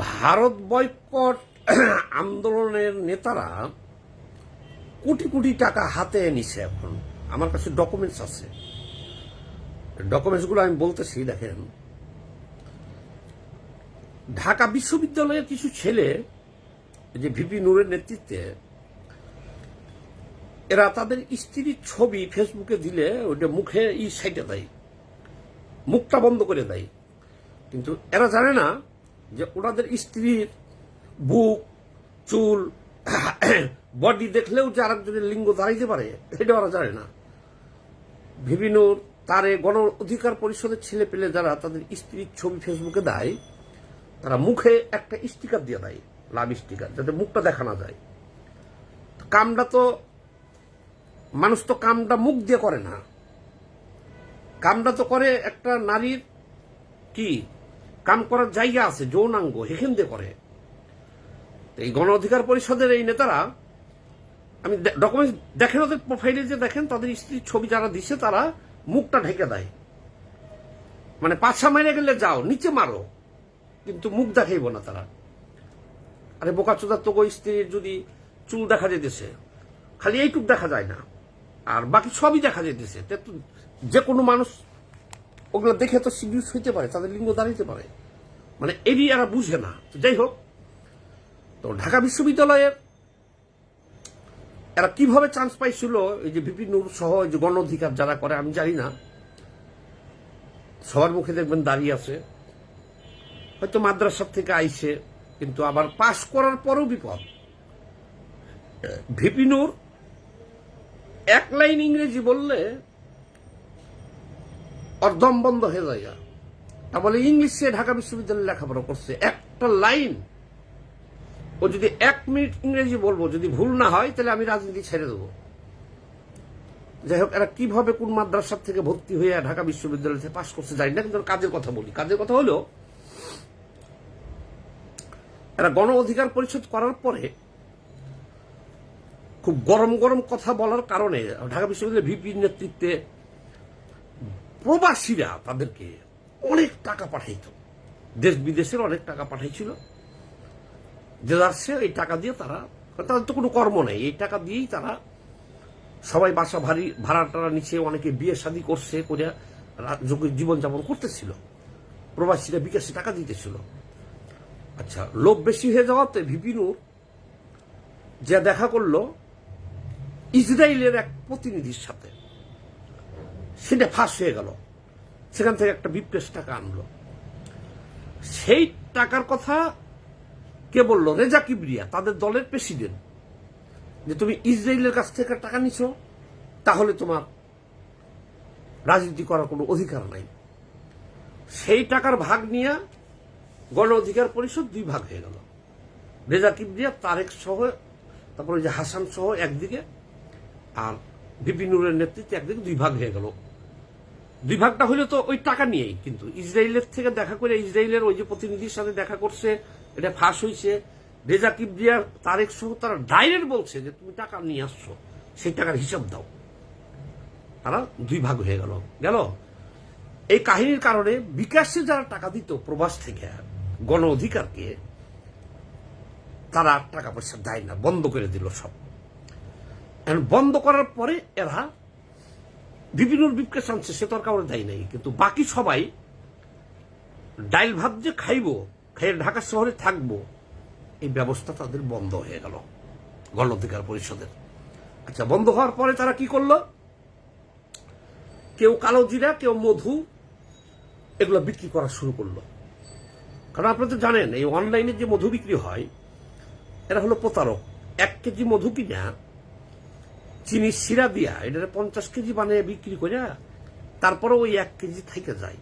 Bharat boycott আন্দোলনের নেতারা কোটি কোটি টাকা হাতে নিছে। এখন আমার কাছে ডকুমেন্টস আছে, ডকুমেন্টসগুলো আমি বলতেছি। দেখেন, ঢাকা বিশ্ববিদ্যালয়ের কিছু ছেলে, যে ভিপি নূরের নেতৃত্বে, এরা তাদের স্ত্রীর ছবি ফেসবুকে দিলে ওইটা মুখে সাইটে দেয়, মুখটা বন্ধ করে দেয়। কিন্তু এরা জানে না যে ওনাদের স্ত্রীর বুক, চুল, বডি দেখলেও যে আরেকজনের লিঙ্গ দাঁড়াইতে পারে, এটা ওরা জানে না। বিভিন্ন তারে গণ অধিকার পরিষদের ছেলে পেলে যারা তাদের স্ত্রীর ছবি ফেসবুকে দেয়, তারা মুখে একটা স্টিকার দিয়ে দেয়, লাভ স্টিকার, যাতে মুখটা দেখা না যায়। কামটা তো মানুষ তো কামটা মুখ দিয়ে করে না, কামটা তো করে একটা নারীর কি কাম করার জায়গা আছে, যৌনাঙ্গ, এখান দিয়ে করে। এই গণ অধিকার পরিষদের এই নেতারা, আমি ডকুমেন্টস দেখেন, ওদের প্রোফাইলে যে দেখেন, তাদের স্ত্রীর ছবি যারা দিছে তারা মুখটা ঢেকে দেয়। মানে পাছা মেরে গেলে যাও, নিচে মারো, কিন্তু মুখ দেখাইব না তারা। আরে বোকাচোদা, তো স্ত্রীর যদি চুল দেখা যেতেছে, খালি এইটুক দেখা যায় না, আর বাকি সবই দেখা যেতেছে, যে কোনো মানুষ ওগুলো দেখে তো সিরিয়াস হইতে পারে, তাদের লিঙ্গ দাঁড়াইতে পারে। মানে এরই এরা বুঝে না। যাই হোক, তো ঢাকা বিশ্ববিদ্যালয়ের এরা কিভাবে চান্স পাইছিল, এই যে ভিপি নূর সহ যে গণ অধিকার যারা করে, আমি জানি না। সবার মুখে দেখবেন দাঁড়িয়ে আছে, হয়তো মাদ্রাসার থেকে আইছে, কিন্তু আবার পাশ করার পরেও বিপদ। ভিপি নূর এক লাইন ইংরেজি বললে অর্ধম বন্ধ হয়ে যায়। তা বলে ইংলিশে ঢাকা বিশ্ববিদ্যালয়ে লেখাপড়া করছে, একটা লাইন ও যদি 1 মিনিট ইংরেজি বলবো, যদি ভুল না হয়, তাহলে আমি রাজনীতি ছেড়ে দেবো। যাই হোক, এরা কিভাবে কোন মাদ্রাসার থেকে ভর্তি হয়ে ঢাকা বিশ্ববিদ্যালয় থেকে পাশ করছে জানি না, কিন্তু কাজের কথা বলি। কাজের কথা হলো, এরা গণ অধিকার পরিষদ করার পরে খুব গরম গরম কথা বলার কারণে ঢাকা বিশ্ববিদ্যালয়ের ভিপির নেতৃত্বে প্রবাসীরা তাদেরকে অনেক টাকা পাঠাইত, দেশ বিদেশের অনেক টাকা পাঠাইছিল। যে আসছে এই টাকা দিয়ে তাদের তো কোনো কর্ম নেই, এই টাকা দিয়েই তারা সবাই বাসা ভাড়াটারা নিচে, অনেকে বিয়ে শাদী করছে, করে জীবনযাপন করতেছিল। প্রবাসীরা বিকাশে টাকা দিতেছিল। আচ্ছা, লোভ বেশি হয়ে যাওয়াতে ভিপি নূর যে দেখা করলো ইসরায়েলের এক প্রতিনিধির সাথে, সেটা ফাঁস হয়ে গেল। সেখান থেকে একটা বিপ্রেস টাকা আনলো। সেই টাকার কথা কে বললো? রেজা কিবরিয়া, তাদের দলের প্রেসিডেন্ট, যে তুমি ইসরায়েলের কাছ থেকে টাকা নিছো, তাহলে তোমার রাজনীতি করার কোনো অধিকার নাই। সেই টাকার ভাগ নিয়ে গণ অধিকার পরিষদ 2 ভাগ হয়ে গেল। রেজা কিবরিয়া, তারেক সহ, তারপরে যে হাসান সহ একদিকে, আর ভিপি নূরের নেতৃত্বে একদিকে 2 ভাগ হয়ে গেল। 2 ভাগটা হইলে তো ওই টাকা নিয়েই, কিন্তু ইসরায়েলের থেকে দেখা করে, ইসরায়েলের ওই যে প্রতিনিধির সাথে দেখা করছে, এটা ফাঁস হয়েছে। রেজা কিবরিয়া, তারেক সহ তারা ডাইরেক্ট বলছে যে তুমি টাকা নিয়ে আসছো, সেই টাকার হিসাব দাও। তারা 2 ভাগ হয়ে গেল। এই কাহিনীর কারণে বিকাশে যারা টাকা দিত প্রবাস থেকে গণ অধিকারকে, তারা টাকা পয়সা দেয় না, বন্ধ করে দিল সব। বন্ধ করার পরে এরা বিভিন্ন বিপকে আনছে, সে তো আর কাউরে দেয় নাই, কিন্তু বাকি সবাই ডাইল ভাত যে খাইবো, খেয়ে ঢাকা শহরে থাকবো, এই ব্যবস্থা তাদের বন্ধ হয়ে গেল গণ অধিকার পরিষদের। আচ্ছা, বন্ধ হওয়ার পরে তারা কি করলো? কেউ কালো জিরা, কেউ মধু, এগুলো বিক্রি করা শুরু করলো। কারণ আপনারা তো জানেন, এই অনলাইনে যে মধু বিক্রি হয়, এরা হলো প্রতারক। 1 কেজি মধু কিনা চিনি শিরা দিয়া এটা 50 কেজি বানিয়ে বিক্রি করে, তারপরে ওই 1 কেজি থেকে যায়।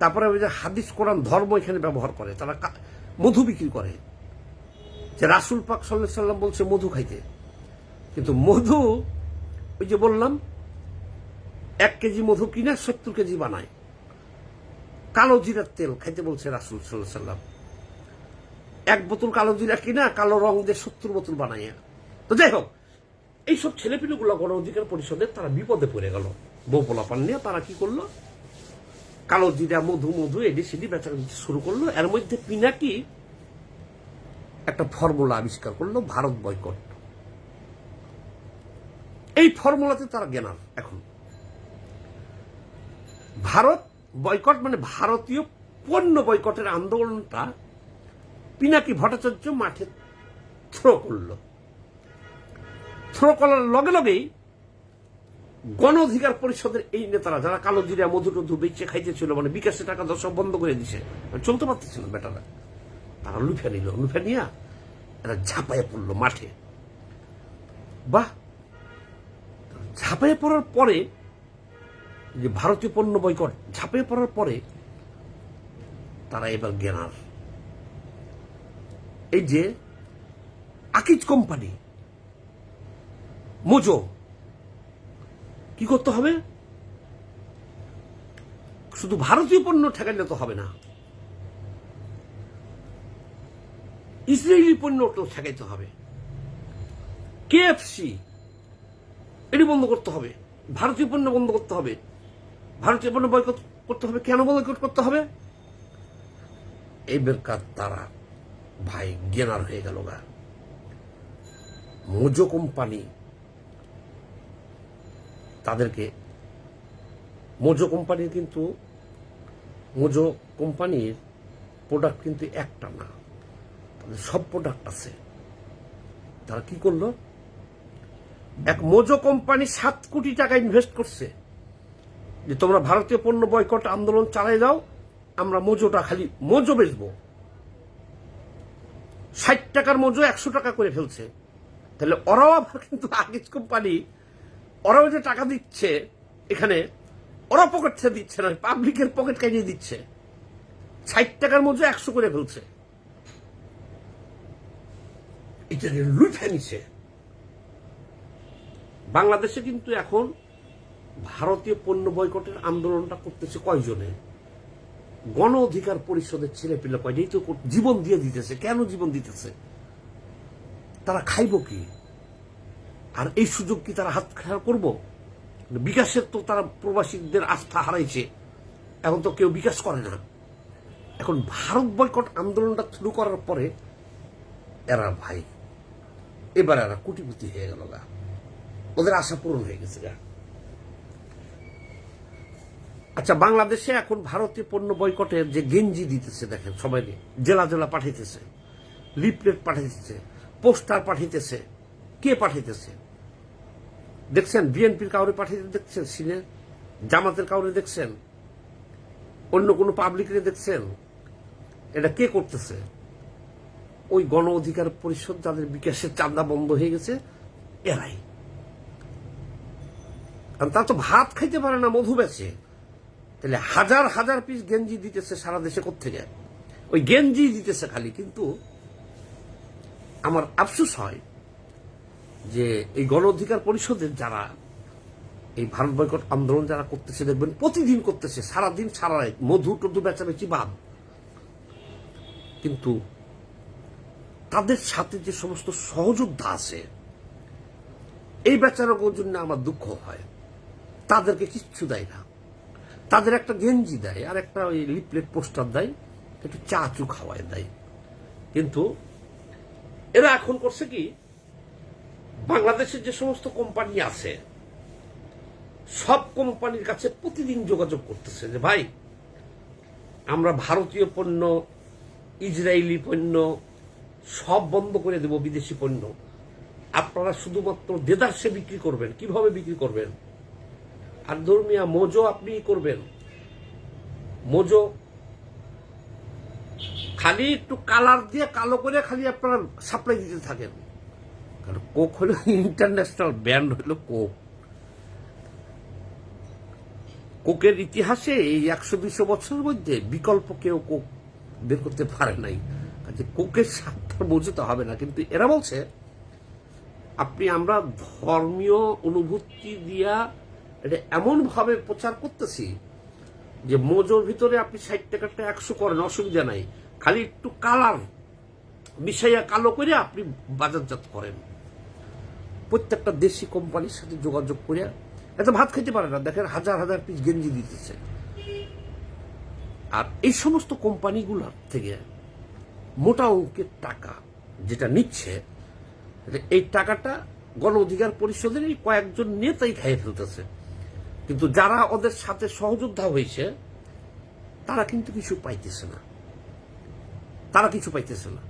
তারপরে ওই যে হাদিস কোরআন ধর্ম এখানে ব্যবহার করে, তারা মধু বিক্রি করে, যে রাসূল পাক সাল্লাল্লাহু আলাইহি সাল্লাম বলছে মধু খাইতে। কিন্তু মধু, ওই যে বললাম, 1 কেজি মধু কিনা 70 কেজি বানায়। কালো জিরার তেল খাইতে বলছে রাসূল সাল্লাল্লাহু আলাইহি সাল্লাম, 1 বোতল কালো জিরা কিনা কালো রং দিয়ে 70 বোতল বানাইয়া। তো যাই হোক, এইসব ছেলেপিলেগুলো গণ অধিকার পরিষদের তারা বিপদে পড়ে গেল। বউ পোলাপান নিয়ে তারা কি করলো? কালো জিরা মধু মধু এডি সেডি বেচা শুরু করলো। এর মধ্যে পিনাকি একটা ফর্মুলা আবিষ্কার করলো, ভারত বয়কট। এই ফর্মুলাতে তারা জ্ঞানার। এখন ভারত বয়কট মানে ভারতীয় পণ্য বয়কটের আন্দোলনটা পিনাকি ভট্টাচার্য মাঠে থ্রো করলো। থ্রো করার লগে লগেই গণ অধিকার পরিষদের এই নেতারা, যারা কালো জিরা মধু টধু বেচে খাইতেছিল, মানে বিকাশে টাকা দেওয়া সব বন্ধ করে দিছে, চলতে পারতেছিল বেটারা, তারা লুফে নিল। লুফে নিয়ে এরা ঝাঁপাইয়ে পড়লো মাঠে। বাহ, ঝাঁপাইয়ে পড়ার পরে যে ভারতীয় পণ্য বয়কট, ঝাঁপিয়ে পড়ার পরে তারা এবার জ্ঞানার। এই যে আকিজ কোম্পানি, মোজো, কি করতে হবে? শুধু ভারতীয় পণ্য ঠেকাইলে তো হবে না, ইসরায়েলি পণ্যটাও ঠেকাইতে হবে। KFC এটি বন্ধ করতে হবে, ভারতীয় পণ্য বন্ধ করতে হবে, ভারতীয় পণ্য বয়কট করতে হবে। কেন বয়কট করতে হবে? এই বেরকার তারা ভাই জ্ঞানার হয়ে গেল গা। মোজো কোম্পানি তাদেরকে, মোজো কোম্পানির কিন্তু, মোজো কোম্পানির প্রোডাক্ট কিন্তু একটা না, তাদের সব প্রোডাক্ট আছে। তারা কি করলো? এক মোজো কোম্পানি 7 কোটি টাকা ইনভেস্ট করছে যে তোমরা ভারতীয় পণ্য বয়কট আন্দোলন চালিয়ে যাও, আমরা মোজোটা খালি মোজো বেচবো। 60 টাকার মোজো 100 টাকা করে ফেলছে। তাহলে ওরাও আবার কিন্তু আকিজ কোম্পানি, ওরাও যে টাকা দিচ্ছে এখানে, ওরা পকেট থেকে দিচ্ছে না, পাবলিকের পকেট কাটিয়ে দিচ্ছে। 60 টাকার মোজো 100 করে ফেলছে। এটা লুটে নিছে। বাংলাদেশে কিন্তু এখন ভারতীয় পণ্য বয়কটের আন্দোলনটা করতেছে কয়জনে? গণ অধিকার পরিষদের ছেলে পেলে কয়টাই তো জীবন দিয়ে দিতেছে। কেন জীবন দিতেছে? তারা খাইব কি? আর এই সুযোগ কি তারা হাত খেয়াল করবো? বিকাশের তো তারা প্রবাসীদের আস্থা হারাইছে, এখন তো কেউ বিকাশ করে না। এখন ভারত বয়কট আন্দোলনটা শুরু করার পরে এরা ভাই এবার এরা কোটিপতি হয়ে গেল গা, ওদের আশা পূরণ হয়ে গেছে গা। আচ্ছা, বাংলাদেশে এখন ভারতীয় পণ্য বয়কটের যে গেঞ্জি দিতেছে দেখেন, সবাই জেলা জেলা পাঠাইতেছে, লিফলেট পাঠাইতেছে, পোস্টার পাঠাইতেছে। কে পাঠাইতেছে দেখছেন? বিএনপির কাউরে পাঠাইতে দেখছেন? সিনে জামাতের কাউরে দেখছেন? অন্য কোনো পাবলিকরে দেখছেন? এটা কে করতেছে? ওই গণ অধিকার পরিষদ, যাদের বিকাশের চাঁদা বন্ধ হয়ে গেছে, এরাই। কারণ তারা তো ভাত খাইতে পারে না, মধু বেচে। তাহলে হাজার হাজার পিস গেঞ্জি দিতেছে সারা দেশে কোত্থেকে? ওই গেঞ্জি দিতেছে খালি। কিন্তু আমার আফসোস হয় যে এই গণ অধিকার পরিষদের যারা এই ভারত বয়কট আন্দোলন যারা করতেছে, দেখবেন প্রতিদিন করতেছে, সারাদিন সারা রাত মধু টধু বেচাবেচি বাদ। কিন্তু তাদের সাথে যে সমস্ত সহযোদ্ধা আছে, এই বেচারাগুলোর জন্য আমার দুঃখ হয়। তাদেরকে কিচ্ছু দেয় না, তাদের একটা গেঞ্জি দেয় আর একটা ওই লিফলেট পোস্টার দেয়, একটু চা চু খাওয়ায় দেয়। কিন্তু এরা এখন করছে কি, বাংলাদেশের যে সমস্ত কোম্পানি আছে সব কোম্পানির কাছে প্রতিদিন যোগাযোগ করতেছে যে ভাই, আমরা ভারতীয় পণ্য, ইসরায়েলি পণ্য সব বন্ধ করে দেব, বিদেশি পণ্য আপনারা শুধুমাত্র দেদারসে বিক্রি করবেন। কিভাবে বিক্রি করবেন? আর ধর্মীয় মোজো আপনি করবেন, মোজো খালি একটু কালার দিয়ে কালো করে খালি আপনারা সাপ্লাই দিতে থাকেন। কারণ কোক হলো ইন্টারন্যাশনাল ব্র্যান্ড, হলো কোক। কোকের ইতিহাসে এই 100-200 বছরের মধ্যে বিকল্প কেউ কোক বের করতে পারে নাই। কোকের স্বাদটা বোঝাতে হবে না। কিন্তু এরা বলছে আপনি, আমরা ধর্মীয় অনুভূতি দিয়া এটা এমন ভাবে প্রচার করতেছি যে মোজোর ভিতরে আপনি 60 টাকাটা 100 করেন, অসুবিধা নাই, খালি একটু কালার মিশাইয়া কালো করে আপনি বাজারজাত করেন। প্রত্যেকটা দেশি কোম্পানির সাথে যোগাযোগ করে এত ভাত খেতে পারে না, দেখেন হাজার হাজার পিস গেঞ্জি দিতেছে। আর এই সমস্ত কোম্পানিগুলোর থেকে মোটা অঙ্কের টাকা যেটা নিচ্ছে, এই টাকাটা গণ অধিকার পরিষদের এই কয়েকজন নেতাই খাইয়ে ফেলতেছে। কিন্তু যারা ওদের সাথে সহযোদ্ধা হয়েছে তারা কিন্তু কিছু পাইতেছে না,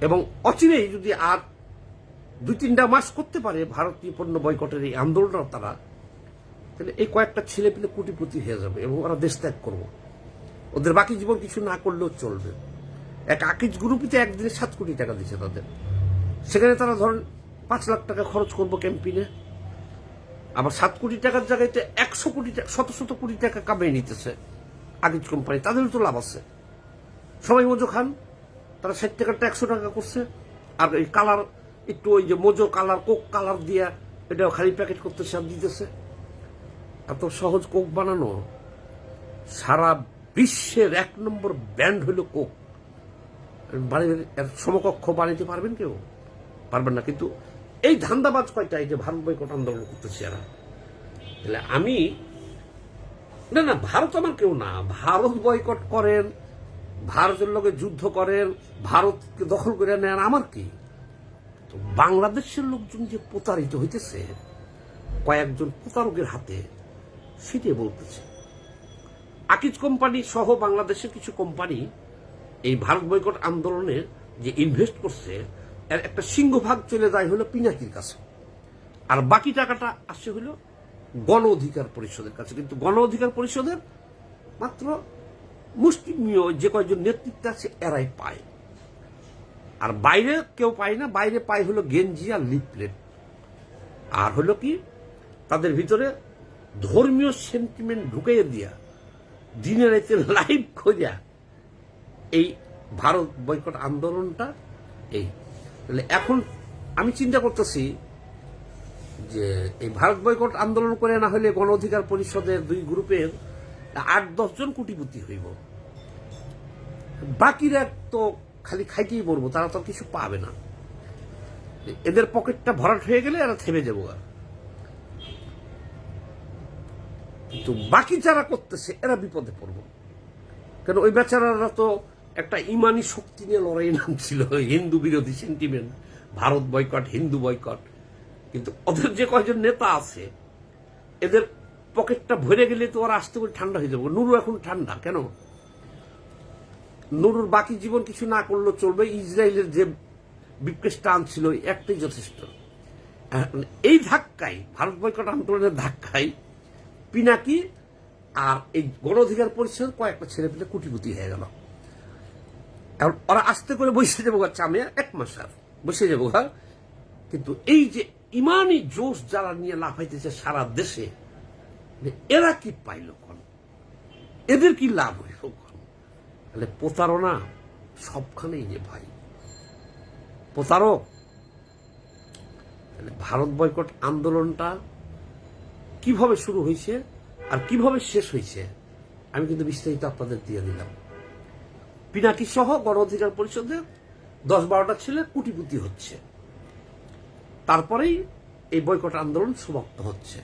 এবং অচিরেই যদি আর 2-3টা মাস করতে পারে ভারতীয় পণ্য বয়কটের এই আন্দোলনটা তারা, তাহলে এই কয়েকটা ছেলে পেলে কোটিপতি হয়ে যাবে এবং ওরা দেশ ত্যাগ করবো। ওদের বাকি জীবন কিছু না করলেও চলবে। এক আকিজ গ্রুপে একদিনে 7 কোটি টাকা দিচ্ছে তাদের, সেখানে তারা ধরেন 5 লাখ টাকা খরচ করবো ক্যাম্পেইনে, আবার 7 কোটি টাকার জায়গায় 100 কোটি টাকা, শত কোটি টাকা কামিয়ে নিতেছে আকিজ কোম্পানি। তাদেরও তো লাভ আছে। সবাই মজো খান, তারা 60 টাকাটা 100 টাকা করছে। আর এই কালার একটু ওই যে মজো কালার, কোক কালার দিয়া এটা খালি প্যাকেট করতেছে আর দিতেছে। এত সহজ কোক বানানো? সারা বিশ্বের 1 নম্বর ব্র্যান্ড হইল কোক। এর সমকক্ষ বানাইতে পারবেন কেউ? পারবেন না। কিন্তু এই ধান্দাবাজ কয়টা এই যে ভারত বয়কট আন্দোলন করতেছে এরা, তাহলে আমি না ভারত আমার কেউ না। ভারত বয়কট করেন, ভারতের লোকে যুদ্ধ করেন, ভারতকে দখল করে নেন, আমার কি? তো বাংলাদেশের লোকজন যে প্রতারিত হইতেছে কয়েকজন প্রতারকের হাতে, সেটাই বলতেছে। আকিজ কোম্পানি সহ বাংলাদেশের কিছু কোম্পানি এই ভারত বয়কট আন্দোলনে যে ইনভেস্ট করছে এর একটা সিংহভাগ চলে যায় হলো পিনাকির কাছে, আর বাকি টাকাটা আসছে হলো গণ অধিকার পরিষদের কাছে। কিন্তু গণ অধিকার পরিষদের মাত্র মুষ্টিমেয় যে কয়েকজন নেতৃত্ব আছে এরাই পায়, আর বাইরে কেউ পায় না। বাইরে পায় হলো গেঞ্জি আর লিফলেট, আর হলো কি তাদের ভিতরে ধর্মীয় সেন্টিমেন্ট ঢুকাইয়ে দিয়া দিনে রাতে লাইভ খোঁজা এই ভারত বয়কট আন্দোলনটা। এই এখন আমি চিন্তা করতেছি যে এই ভারত বয়কট আন্দোলন করে না হলে গণ অধিকার পরিষদের 2 গ্রুপের 8-10 জন কোটিপতি হইব, বাকিরা তো খালি খাইতেই পড়বো, তারা তো কিছু পাবে না। এদের পকেটটা ভরাট হয়ে গেলে এরা থেমে যাবো। কিন্তু বাকি যারা করতেছে এরা বিপদে পড়বো, কেন ওই বেচারারা তো একটা ইমানি শক্তি নিয়ে লড়াই নামছিল, হিন্দু বিরোধী sentiment, Bharat boycott, Hindu boycott. কিন্তু ওদের যে কয়জন নেতা আছে এদের পকেটটা ভরে গেলে তো ওরা আস্তে করে ঠান্ডা হয়ে যাবে। নুরু এখন ঠান্ডা কেন? নুরুর বাকি জীবন কিছু না করলেও চলবে। ইসরায়েলের যে বিপকেশটা আনছিল একটাই যথেষ্ট। এই ধাক্কায়, ভারত বয়কট আন্দোলনের ধাক্কায় পিনাকি আর এই গণ অধিকার পরিষদ কয়েকটা ছেলে পেলে কোটিপতি হয়ে গেল। ওরা আস্তে করে বসে যাবো, চামে 1 মাস আর বসে যাবো। কিন্তু এই যে ইমানি জোশ যারা নিয়ে লাফাইতেছে সারা দেশে, এরা কি পাইল কোন? এদের কি লাভ হইল কোন? তাহলে প্রতারণা সবখানেই যে ভাই, প্রতারক। তাহলে ভারত বয়কট আন্দোলনটা কিভাবে শুরু হয়েছে আর কিভাবে শেষ হয়েছে আমি কিন্তু বিস্তারিত আপনাদের দিয়ে দিলাম। পিনাকি সহ গণ অধিকার পরিষদের 10-12টা ছেলে কোটিপতি হচ্ছে, তারপরেই এই বয়কট আন্দোলন সমাপ্ত হচ্ছে।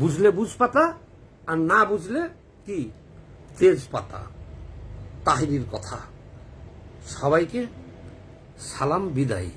বুঝলে বুঝপাতা, আর না বুঝলে কি তেজপাতা। তাহিরির কথা। সবাইকে সালাম, বিদায়।